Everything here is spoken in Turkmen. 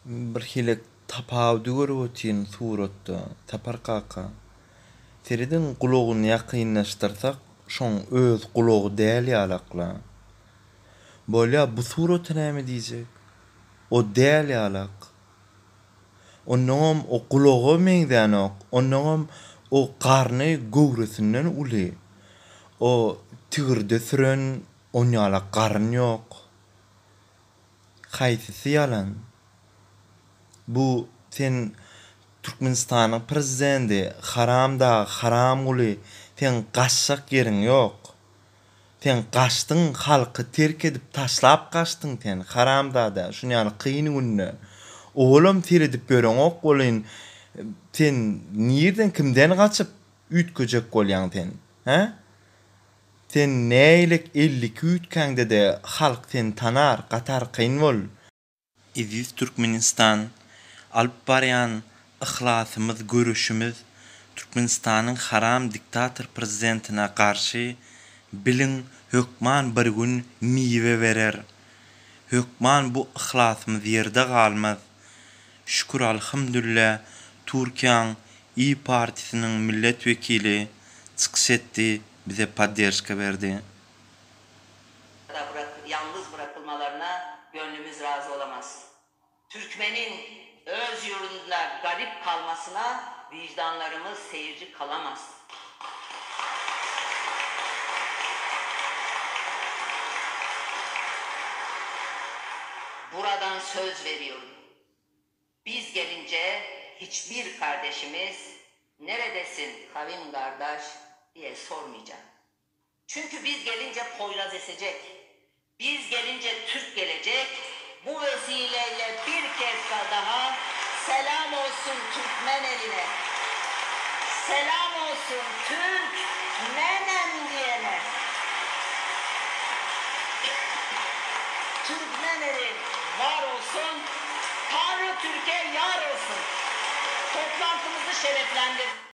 Bir hile tapawdy görüwetýän suratda tapar kaka. Seriden gulagyny ýakynlaşdyrsak, şoň öz gulagy däl ýalakla. Bolýa bu suraty näme diýjek? O däl ýalak. Onuň o gulagy meňzänok, onuň o garny göwresinden uly. O tigirde süren on ýalak garny ýok. Haýsysy ýalan? Bu sen Türkmenistanyň prezidenti, haramda, haram uly, sen gaçjak ýeriň ýok. Sen gaçdyň, halky terk edip taşlap gaçdyň sen, haramdada, şuňaly kyn günne. Oğlum tiredip böreň ok bolyn, sen nirden kimden gaçyp ütköjek bolýan sen? He? Sen näýlik 52 ütkäňde de halk sen tanar, gatar kyn bol. Iziz Türkmenistan alyp barýan ihlasymyz, görüşimiz Türkmenistanyň haram diktator prezidentine garşy biliň hökman bir gün miwe berer. Hökman bu ihlasymyz ýerde galmaz. Şükür alhamdülillah Türkiýanyň İYİ Partisiniň millet wekili çykyş etdi, bize podderşka berdi. Yalnız bırakılmalarına gönlümüz razı olamaz. Türkmenin öz yurdunda garip kalmasına vicdanlarımız seyirci kalamaz. Buradan söz veriyorum. Biz gelince hiçbir kardeşimiz neredesin kavim kardeş diye sormayacak. Çünkü biz gelince Poyraz esecek. Biz gelince Türk gelecek. Bu vesileyle bir kez daha selam olsun Türkmen eline. Selam olsun Türkmenem diyene. Türkmen eli var olsun. Tanrı Türkiye yar olsun. Toplantımızı şereflendir.